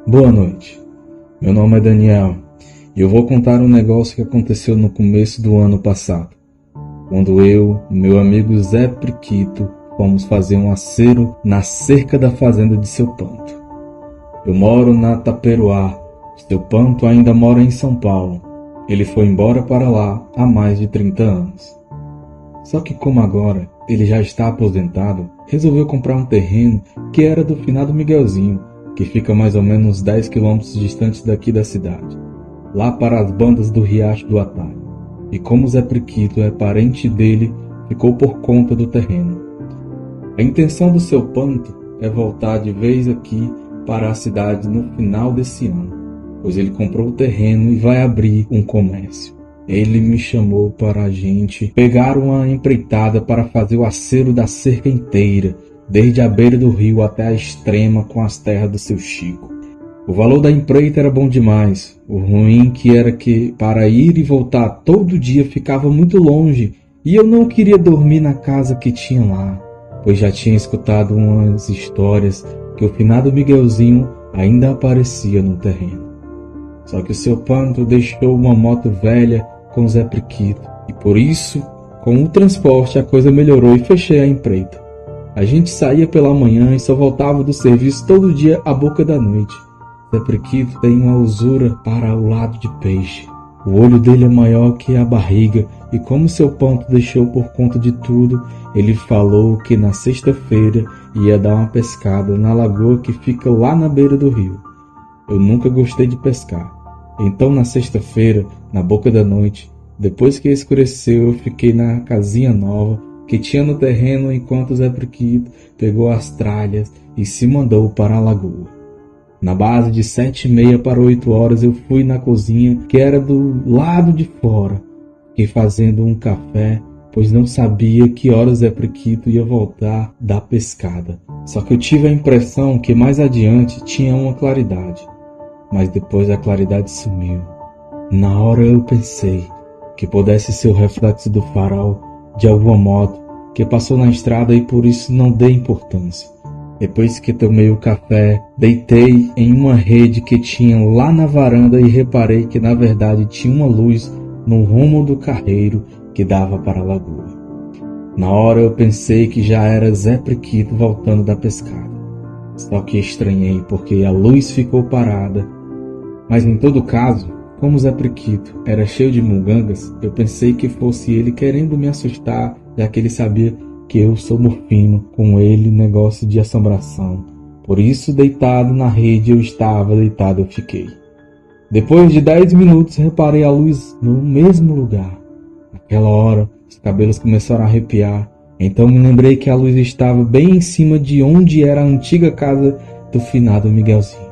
Boa noite, meu nome é Daniel e eu vou contar um negócio que aconteceu no começo do ano passado, quando eu e meu amigo Zé Priquito fomos fazer um acero na cerca da fazenda de Seu Panto. Eu moro na Taperoá, Seu Panto ainda mora em São Paulo. Ele foi embora para lá há mais de 30 anos. Só que como agora ele já está aposentado, resolveu comprar um terreno que era do finado Miguelzinho, que fica mais ou menos 10 quilômetros distante daqui da cidade, lá para as bandas do Riacho do Atalho. E como Zé Priquito é parente dele, ficou por conta do terreno. A intenção do Seu Panto é voltar de vez aqui para a cidade no final desse ano, pois ele comprou o terreno e vai abrir um comércio. Ele me chamou para a gente pegar uma empreitada para fazer o acero da cerca inteira, desde a beira do rio até a extrema com as terras do seu Chico. O valor da empreita era bom demais. O ruim que era que para ir e voltar todo dia ficava muito longe e eu não queria dormir na casa que tinha lá, pois já tinha escutado umas histórias que o finado Miguelzinho ainda aparecia no terreno. Só que o Seu Panto deixou uma moto velha com Zé Priquito e por isso, com o transporte, a coisa melhorou e fechei a empreita. A gente saía pela manhã e só voltava do serviço todo dia à boca da noite. Zé Priquito tem uma usura para o lado de peixe. O olho dele é maior que a barriga e como Seu Panto deixou por conta de tudo, ele falou que na sexta-feira ia dar uma pescada na lagoa que fica lá na beira do rio. Eu nunca gostei de pescar. Então na sexta-feira, na boca da noite, depois que escureceu, eu fiquei na casinha nova que tinha no terreno enquanto Zé Priquito pegou as tralhas e se mandou para a lagoa. Na base de 7h30 para 8 horas eu fui na cozinha que era do lado de fora, fiquei fazendo um café, pois não sabia que horas Zé Priquito ia voltar da pescada. Só que eu tive a impressão que mais adiante tinha uma claridade, mas depois a claridade sumiu. Na hora eu pensei que pudesse ser o reflexo do farol de alguma moto que passou na estrada e por isso não dei importância. Depois que tomei o café, deitei em uma rede que tinha lá na varanda e reparei que na verdade tinha uma luz no rumo do carreiro que dava para a lagoa. Na hora eu pensei que já era Zé Priquito voltando da pescada. Só que estranhei porque a luz ficou parada. Mas em todo caso, como Zé Priquito era cheio de mungangas, eu pensei que fosse ele querendo me assustar, já que ele sabia que eu sou morfino, com ele negócio de assombração. Por isso, deitado na rede eu estava, deitado eu fiquei. Depois de 10 minutos, reparei a luz no mesmo lugar. Naquela hora, os cabelos começaram a arrepiar. Então me lembrei que a luz estava bem em cima de onde era a antiga casa do finado Miguelzinho.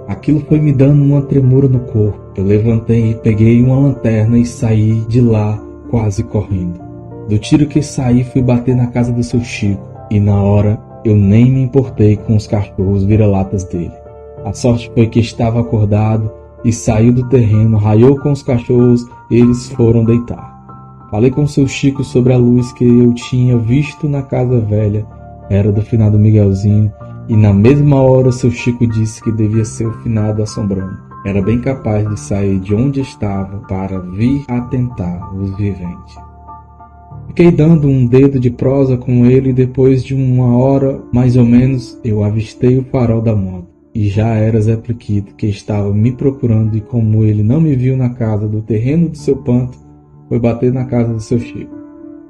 Aquilo foi me dando uma tremura no corpo. Eu levantei, peguei uma lanterna e saí de lá quase correndo. Do tiro que saí fui bater na casa do seu Chico e na hora eu nem me importei com os cachorros vira-latas dele. A sorte foi que estava acordado e saiu do terreno, raiou com os cachorros e eles foram deitar. Falei com o seu Chico sobre a luz que eu tinha visto na casa velha, era do finado Miguelzinho, e na mesma hora seu Chico disse que devia ser o finado assombrando. Era bem capaz de sair de onde estava para vir atentar os viventes. Fiquei dando um dedo de prosa com ele e depois de uma hora, mais ou menos, eu avistei o farol da moto. E já era Zé Priquito que estava me procurando e como ele não me viu na casa do terreno do Seu Panto, foi bater na casa do seu Chico.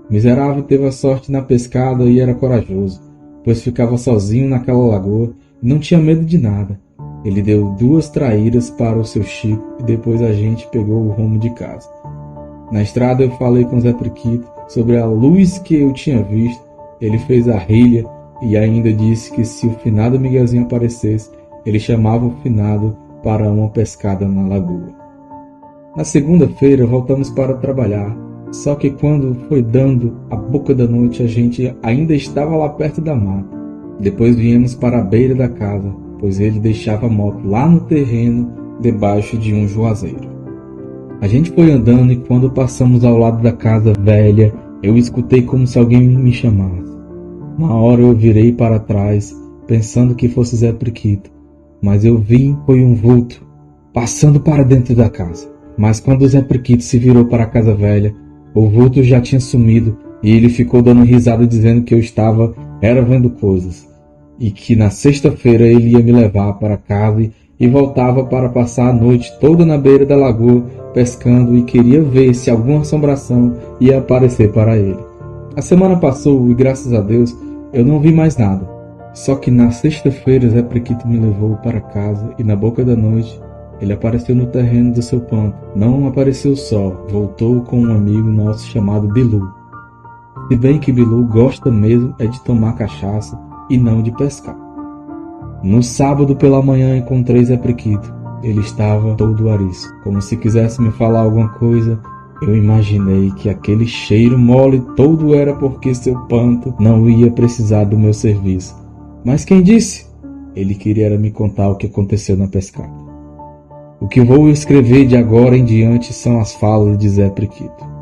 O miserável teve a sorte na pescada e era corajoso, pois ficava sozinho naquela lagoa e não tinha medo de nada. Ele deu 2 traíras para o seu Chico e depois a gente pegou o rumo de casa. Na estrada eu falei com Zé Priquito sobre a luz que eu tinha visto. Ele fez a rilha e ainda disse que se o finado Miguelzinho aparecesse, ele chamava o finado para uma pescada na lagoa. Na segunda-feira voltamos para trabalhar, só que quando foi dando a boca da noite a gente ainda estava lá perto da mata. Depois viemos para a beira da casa, pois ele deixava a moto lá no terreno debaixo de um juazeiro. A gente foi andando e quando passamos ao lado da casa velha, eu escutei como se alguém me chamasse. Na hora eu virei para trás, pensando que fosse Zé Priquito, mas eu vi foi um vulto passando para dentro da casa. Mas quando o Zé Priquito se virou para a casa velha, o vulto já tinha sumido e ele ficou dando risada dizendo que eu estava vendo coisas e que na sexta-feira ele ia me levar para casa e voltava para passar a noite toda na beira da lagoa pescando e queria ver se alguma assombração ia aparecer para ele. A semana passou e graças a Deus eu não vi mais nada. Só que na sexta-feira Zé Priquito me levou para casa e na boca da noite ele apareceu no terreno do seu ponto. Não apareceu só, voltou com um amigo nosso chamado Bilu. Se bem que Bilu gosta mesmo é de tomar cachaça e não de pescar. No sábado pela manhã encontrei Zé Priquito. Ele estava todo arisco, como se quisesse me falar alguma coisa. Eu imaginei que aquele cheiro mole todo era porque seu panto não ia precisar do meu serviço. Mas quem disse? Ele queria me contar o que aconteceu na pescada. O que vou escrever de agora em diante são as falas de Zé Priquito.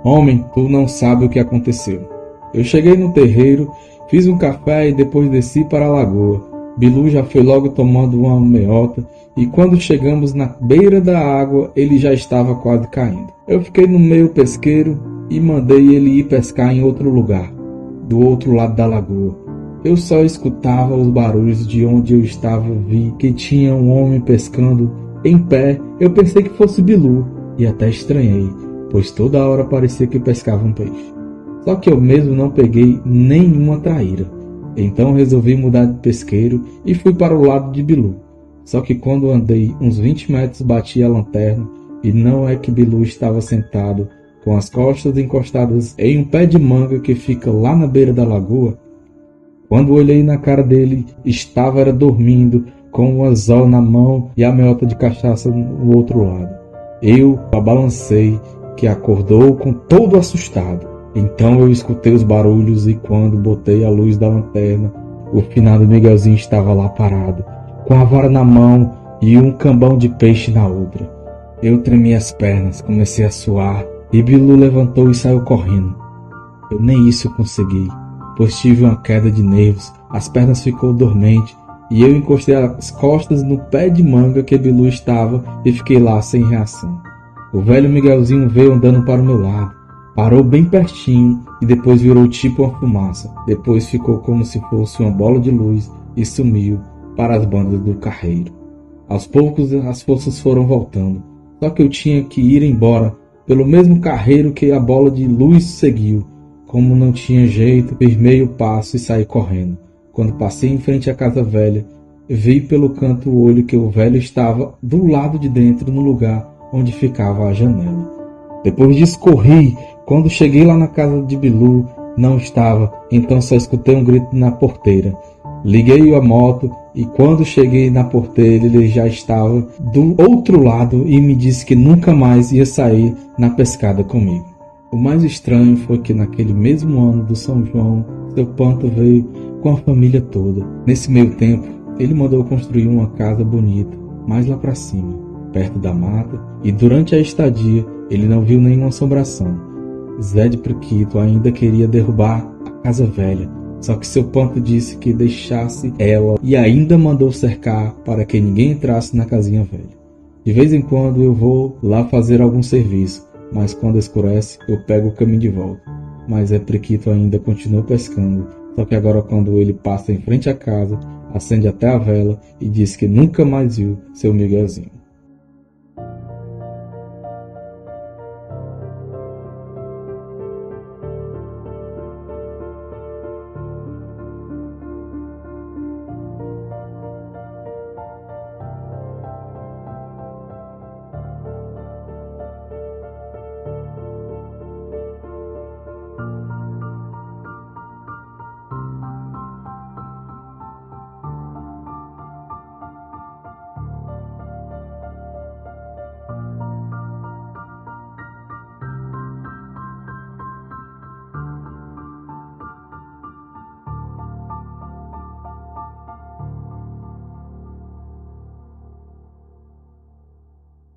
Homem, tu não sabe o que aconteceu. Eu cheguei no terreiro, fiz um café e depois desci para a lagoa. Bilu já foi logo tomando uma meiota e quando chegamos na beira da água ele já estava quase caindo. Eu fiquei no meio pesqueiro e mandei ele ir pescar em outro lugar, do outro lado da lagoa. Eu só escutava os barulhos de onde eu estava, vi que tinha um homem pescando em pé. Eu pensei que fosse Bilu e até estranhei, pois toda hora parecia que pescava um peixe. Só que eu mesmo não peguei nenhuma traíra. Então resolvi mudar de pesqueiro e fui para o lado de Bilu. Só que quando andei uns 20 metros bati a lanterna e não é que Bilu estava sentado com as costas encostadas em um pé de manga que fica lá na beira da lagoa. Quando olhei na cara dele, estava dormindo com o anzol na mão e a meiota de cachaça no outro lado. Eu a balancei, que acordou com todo assustado. Então eu escutei os barulhos e quando botei a luz da lanterna, o finado Miguelzinho estava lá parado, com a vara na mão e um cambão de peixe na outra. Eu tremi as pernas, comecei a suar e Bilu levantou e saiu correndo. Eu nem isso consegui, pois tive uma queda de nervos, as pernas ficou dormente e eu encostei as costas no pé de manga que Bilu estava e fiquei lá sem reação. O velho Miguelzinho veio andando para o meu lado, parou bem pertinho e depois virou tipo uma fumaça. Depois ficou como se fosse uma bola de luz e sumiu para as bandas do carreiro. Aos poucos as forças foram voltando, só que eu tinha que ir embora pelo mesmo carreiro que a bola de luz seguiu. Como não tinha jeito, fiz meio passo e saí correndo. Quando passei em frente à casa velha, vi pelo canto o olho que o velho estava do lado de dentro no lugar onde ficava a janela. Depois disso corri. Quando cheguei lá na casa de Bilu, não estava, então só escutei um grito na porteira. Liguei a moto e quando cheguei na porteira ele já estava do outro lado e me disse que nunca mais ia sair na pescada comigo. O mais estranho foi que naquele mesmo ano do São João, seu panto veio com a família toda. Nesse meio tempo, ele mandou construir uma casa bonita, mais lá para cima, perto da mata, e durante a estadia ele não viu nenhuma assombração. Zé de Priquito ainda queria derrubar a casa velha, só que seu panto disse que deixasse ela e ainda mandou cercar para que ninguém entrasse na casinha velha. De vez em quando eu vou lá fazer algum serviço, mas quando escurece eu pego o caminho de volta. Mas Zé Priquito ainda continua pescando, só que agora quando ele passa em frente à casa, acende até a vela e diz que nunca mais viu seu Miguelzinho.